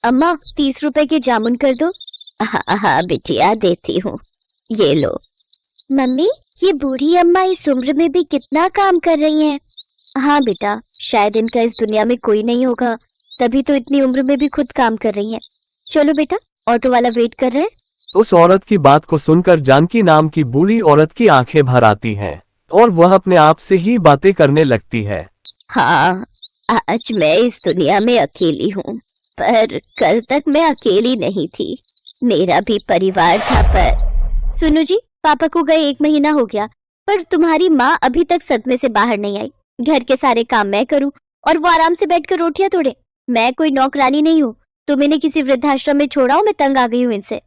अम्मा 30 रुपए के जामुन कर दो। हाँ हाँ बिटिया देती हूँ, ये लो। मम्मी ये बूढ़ी अम्मा इस उम्र में भी कितना काम कर रही हैं। हाँ बेटा, शायद इनका इस दुनिया में कोई नहीं होगा, तभी तो इतनी उम्र में भी खुद काम कर रही हैं। चलो बेटा, ऑटो वाला वेट कर रहे हैं। उस औरत की बात को सुनकर जानकी नाम की बूढ़ी औरत की आंखें भर आती हैं और वह अपने आप से ही बातें करने लगती है। हाँ, आज मैं इस दुनिया में अकेली हूँ, पर कल तक मैं अकेली नहीं थी, मेरा भी परिवार था। पर सुनो जी, पापा को गए 1 महीना हो गया, पर तुम्हारी माँ अभी तक सदमे से बाहर नहीं आई। घर के सारे काम मैं करूँ और वो आराम से बैठकर रोटियां तोड़े। मैं कोई नौकरानी नहीं हूँ, तुम इन्हें किसी वृद्धाश्रम में छोड़ाओ, मैं तंग आ गई हूँ इनसे।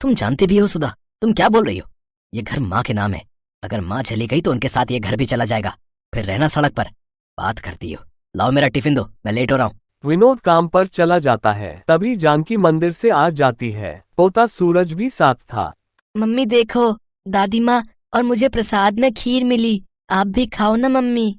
तुम जानते भी हो सुधा, तुम क्या बोल रही हो? ये घर माँ के नाम है, अगर माँ चली गई तो उनके साथ ये घर भी चला जाएगा, फिर रहना सड़क पर। बात करती हो। लाओ मेरा टिफिन दो, मैं लेट हो रहा हूँ। विनोद काम पर चला जाता है, तभी जानकी मंदिर से आ जाती है। पोता सूरज भी साथ था। मम्मी देखो, दादी माँ और मुझे प्रसाद में खीर मिली, आप भी खाओ ना मम्मी।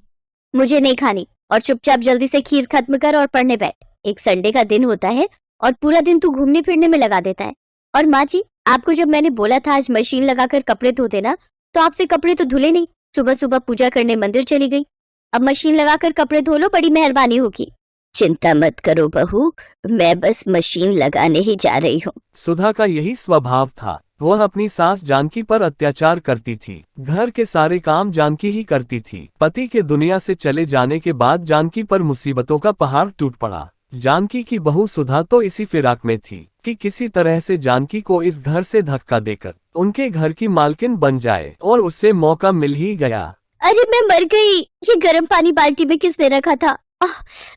मुझे नहीं खानी, और चुपचाप जल्दी से खीर खत्म कर और पढ़ने बैठ। एक संडे का दिन होता है और पूरा दिन तू घूमने फिरने में लगा देता है। और माँ जी, आपको जब मैंने बोला था आज मशीन लगाकर कपड़े धो देना, तो आपसे कपड़े तो धुले नहीं, सुबह सुबह पूजा करने मंदिर चली गई। अब मशीन लगाकर कपड़े धो लो, बड़ी मेहरबानी होगी। चिंता मत करो बहू, मैं बस मशीन लगाने ही जा रही हूँ। सुधा का यही स्वभाव था, वह अपनी सास जानकी पर अत्याचार करती थी। घर के सारे काम जानकी ही करती थी। पति के दुनिया से चले जाने के बाद जानकी पर मुसीबतों का पहाड़ टूट पड़ा। जानकी की बहू सुधा तो इसी फिराक में थी कि किसी तरह से जानकी को इस घर से धक्का देकर उनके घर की मालकिन बन जाए, और उससे मौका मिल ही गया। अरे मैं मर गई, ये गर्म पानी बाल्टी में किसने रखा था?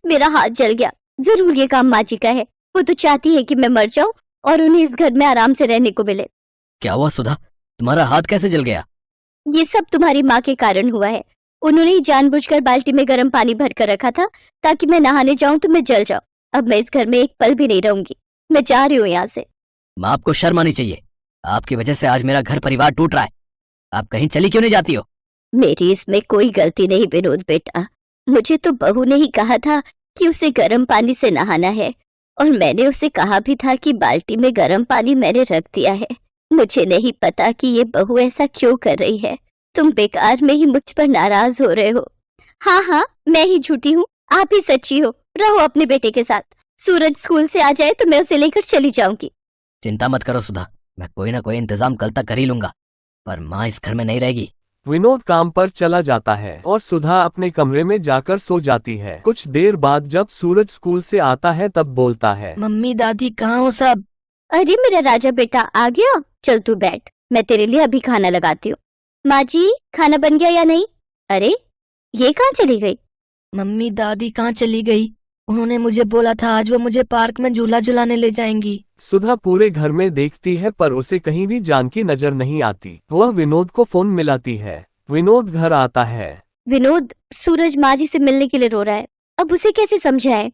मेरा हाथ जल गया। जरूर ये काम माँ जी का है, वो तो चाहती है कि मैं मर जाऊं और उन्हें इस घर में आराम से रहने को मिले। क्या हुआ सुधा, तुम्हारा हाथ कैसे जल गया? ये सब तुम्हारी माँ के कारण हुआ है। उन्होंने ही जानबूझकर बाल्टी में गर्म पानी भर कर रखा था ताकि मैं नहाने जाऊं तो मैं जल जाऊं। अब मैं इस घर में एक पल भी नहीं रहूंगी, मैं जा रही हूँ यहाँ से। माँ, आपको शर्म आनी चाहिए, आपकी वजह से आज मेरा घर परिवार टूट रहा है। आप कहीं चली क्यों नहीं जाती हो? मेरी इसमें कोई गलती नहीं विनोद बेटा, मुझे तो बहू ने ही कहा था कि उसे गर्म पानी से नहाना है, और मैंने उसे कहा भी था कि बाल्टी में गर्म पानी मैंने रख दिया है। मुझे नहीं पता कि ये बहू ऐसा क्यों कर रही है। तुम बेकार में ही मुझ पर नाराज हो रहे हो। हाँ हाँ, मैं ही झूठी हूँ, आप ही सच्ची हो। रहो अपने बेटे के साथ, सूरज स्कूल से आ जाए तो मैं उसे लेकर चली जाऊंगी। चिंता मत करो सुधा, मैं कोई ना कोई इंतजाम कल तक कर ही लूंगा, पर माँ इस घर में नहीं रहेगी। विनोद काम पर चला जाता है और सुधा अपने कमरे में जाकर सो जाती है। कुछ देर बाद जब सूरज स्कूल से आता है तब बोलता है, मम्मी दादी कहाँ हो सब? अरे मेरा राजा बेटा आ गया, चल तू बैठ, मैं तेरे लिए अभी खाना लगाती हूँ। माँ जी, खाना बन गया या नहीं? अरे ये कहाँ चली गई? मम्मी दादी कहाँ चली गई? उन्होंने मुझे बोला था आज वो मुझे पार्क में झूला झुलाने ले जाएंगी। सुधा पूरे घर में देखती है पर उसे कहीं भी जानकी नजर नहीं आती। वह विनोद को फोन मिलाती है। विनोद घर आता है। विनोद, सूरज माँ जी से मिलने के लिए रो रहा है, अब उसे कैसे समझाएं?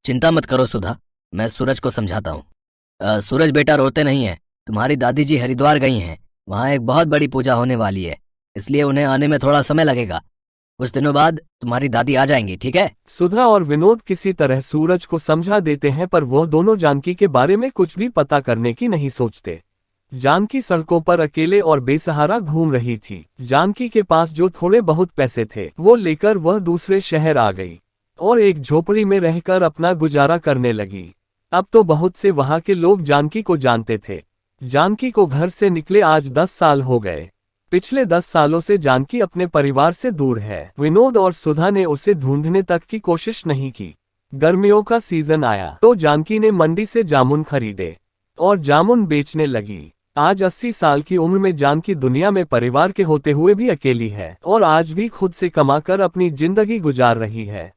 चिंता मत करो सुधा, मैं सूरज को समझाता हूँ। सूरज बेटा रोते नहीं है, तुम्हारी दादी जी हरिद्वार गई हैं, वहाँ एक बहुत बड़ी पूजा होने वाली है, इसलिए उन्हें आने में थोड़ा समय लगेगा। कुछ दिनों बाद तुम्हारी दादी आ जाएंगी, ठीक है? सुधा और विनोद किसी तरह सूरज को समझा देते हैं, पर वह दोनों जानकी के बारे में कुछ भी पता करने की नहीं सोचते। जानकी सड़कों पर अकेले और बेसहारा घूम रही थी। जानकी के पास जो थोड़े बहुत पैसे थे वो लेकर वह दूसरे शहर आ गई और एक झोपड़ी में रहकर अपना गुजारा करने लगी। अब तो बहुत से वहां के लोग जानकी को जानते थे। जानकी को घर से निकले आज 10 साल हो गए। पिछले 10 सालों से जानकी अपने परिवार से दूर है। विनोद और सुधा ने उसे ढूंढने तक की कोशिश नहीं की। गर्मियों का सीजन आया तो जानकी ने मंडी से जामुन खरीदे और जामुन बेचने लगी। आज 80 साल की उम्र में जानकी दुनिया में परिवार के होते हुए भी अकेली है और आज भी खुद से कमाकर अपनी जिंदगी गुजार रही है।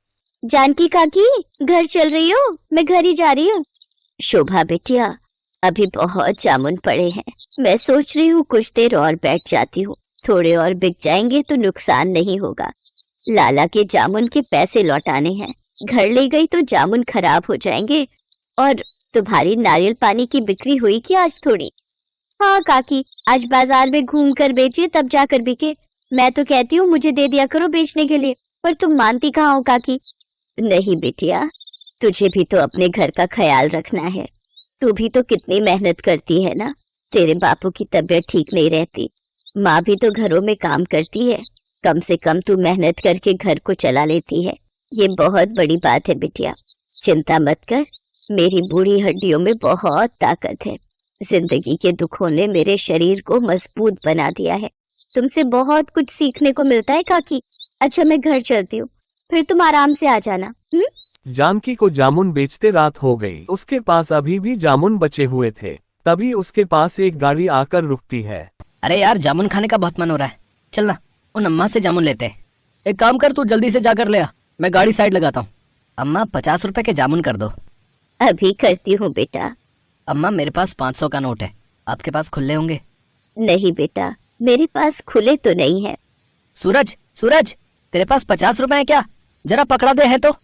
जानकी काकी, घर चल रही हो? मैं घर ही जा रही हूँ। शोभा बेटिया, अभी बहुत जामुन पड़े हैं, मैं सोच रही हूँ कुछ देर और बैठ जाती हूँ, थोड़े और बिक जाएंगे तो नुकसान नहीं होगा। लाला के जामुन के पैसे लौटाने हैं, घर ले गई तो जामुन खराब हो जाएंगे। और तुम्हारी नारियल पानी की बिक्री हुई क्या आज थोड़ी? हाँ काकी, आज बाजार में घूम कर बेचे तब जाकर बिके। मैं तो कहती हूँ मुझे दे दिया करो बेचने के लिए, पर तुम मानती कहाँ हो काकी? नहीं बेटिया, तुझे भी तो अपने घर का ख्याल रखना है। तू भी तो कितनी मेहनत करती है ना। तेरे बापू की तबीयत ठीक नहीं रहती, माँ भी तो घरों में काम करती है। कम से कम तू मेहनत करके घर को चला लेती है, ये बहुत बड़ी बात है बिटिया। चिंता मत कर, मेरी बूढ़ी हड्डियों में बहुत ताकत है। जिंदगी के दुखों ने मेरे शरीर को मजबूत बना दिया है। तुमसे बहुत कुछ सीखने को मिलता है काकी। अच्छा मैं घर चलती हूँ, फिर तुम आराम से आ जाना। जानकी को जामुन बेचते रात हो गई। उसके पास अभी भी जामुन बचे हुए थे। तभी उसके पास एक गाड़ी आकर रुकती है। अरे यार, जामुन खाने का बहुत मन हो रहा है, चल ना उन अम्मा से जामुन लेते हैं। एक काम कर, तू जल्दी से जाकर ले आ, मैं गाड़ी साइड लगाता हूँ। अम्मा 50 रुपए के जामुन कर दो। अभी करती हूँ बेटा। अम्मा मेरे पास 500 का नोट है, आपके पास खुले होंगे? नहीं बेटा, मेरे पास खुले तो नहीं है। सूरज, सूरज, तेरे पास 50 रुपए है क्या? जरा पकड़ा दे है तो।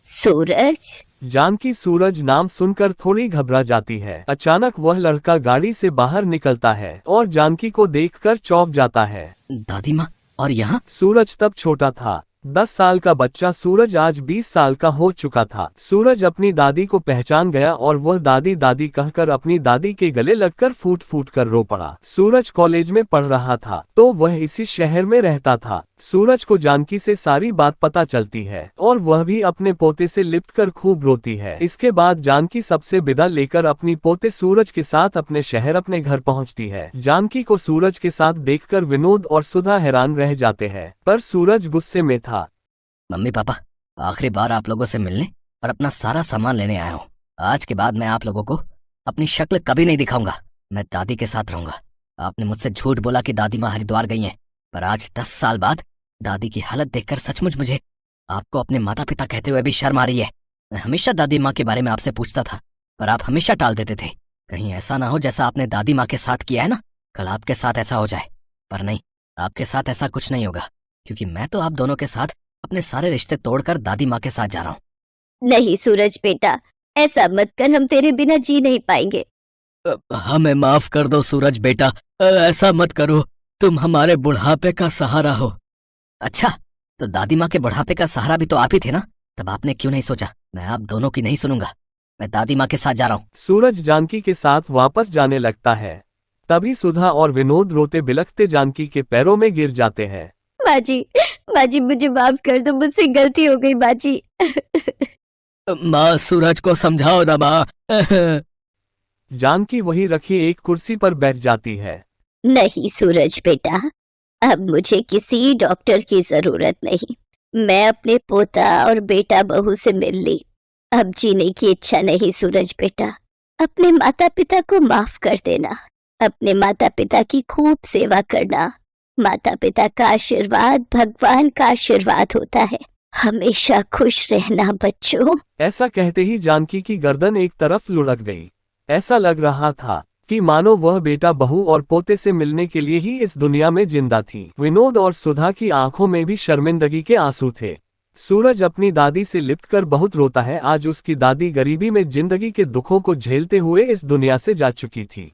सूरज? जानकी सूरज नाम सुनकर थोड़ी घबरा जाती है। अचानक वह लड़का गाड़ी से बाहर निकलता है और जानकी को देखकर चौंक जाता है। दादी माँ, और यहाँ? सूरज तब छोटा था, 10 साल का बच्चा सूरज आज 20 साल का हो चुका था। सूरज अपनी दादी को पहचान गया और वह दादी दादी कहकर अपनी दादी के गले लगकर फूट फूट कर रो पड़ा। सूरज कॉलेज में पढ़ रहा था तो वह इसी शहर में रहता था। सूरज को जानकी से सारी बात पता चलती है और वह भी अपने पोते से लिपट कर खूब रोती है। इसके बाद जानकी सबसे विदा लेकर अपनी पोते सूरज के साथ अपने शहर अपने घर पहुंचती है। जानकी को सूरज के साथ देखकर विनोद और सुधा हैरान रह जाते हैं, पर सूरज गुस्से में था। मम्मी पापा, आखिरी बार आप लोगों से मिलने और अपना सारा सामान लेने आया हूँ। आज के बाद मैं आप लोगों को अपनी शक्ल कभी नहीं दिखाऊंगा। मैं दादी के साथ रहूंगा। आपने मुझसे झूठ बोला कि दादी माँ हरिद्वार गई हैं, पर आज 10 साल बाद दादी की हालत देखकर सचमुच मुझे आपको अपने माता पिता कहते हुए भी शर्म आ रही है। मैं हमेशा दादी माँ के बारे में आपसे पूछता था, पर आप हमेशा टाल देते थे। कहीं ऐसा ना हो जैसा आपने दादी माँ के साथ किया है ना, कल आपके साथ ऐसा हो जाए। पर नहीं, आपके साथ ऐसा कुछ नहीं होगा, क्योंकि मैं तो आप दोनों के साथ अपने सारे रिश्ते तोड़कर दादी माँ के साथ जा रहा हूँ। नहीं सूरज बेटा, ऐसा मत कर, हम तेरे बिना जी नहीं पाएंगे। हमें माफ कर दो सूरज बेटा, ऐसा मत करो, तुम हमारे बुढ़ापे का सहारा हो। अच्छा, तो दादी माँ के बुढ़ापे का सहारा भी तो आप ही थे ना, तब आपने क्यों नहीं सोचा मैं आप दोनों की नहीं सुनूंगा, मैं दादी माँ के साथ जा रहा हूँ। सूरज जानकी के साथ वापस जाने लगता है। तभी सुधा और विनोद रोते बिलखते जानकी के पैरों में गिर जाते हैं। बाजी, बाजी मुझे माफ कर दो, मुझसे गलती हो गई बाजी। माँ, सूरज को समझाओ ना माँ। जानकी वही रखी एक कुर्सी पर बैठ जाती है। नहीं सूरज बेटा, अब मुझे किसी डॉक्टर की जरूरत नहीं। मैं अपने पोता और बेटा बहू से मिल ली। अब जीने की इच्छा नहीं सूरज बेटा। अपने माता पिता को माफ कर देना, अपने माता पिता की खूब सेवा करना। माता पिता का आशीर्वाद भगवान का आशीर्वाद होता है। हमेशा खुश रहना बच्चों। ऐसा कहते ही जानकी की गर्दन एक तरफ लुढ़क गई। ऐसा लग रहा था कि मानो वह बेटा बहू और पोते से मिलने के लिए ही इस दुनिया में जिंदा थी। विनोद और सुधा की आंखों में भी शर्मिंदगी के आंसू थे। सूरज अपनी दादी से लिपटकर बहुत रोता है। आज उसकी दादी गरीबी में जिंदगी के दुखों को झेलते हुए इस दुनिया से जा चुकी थी।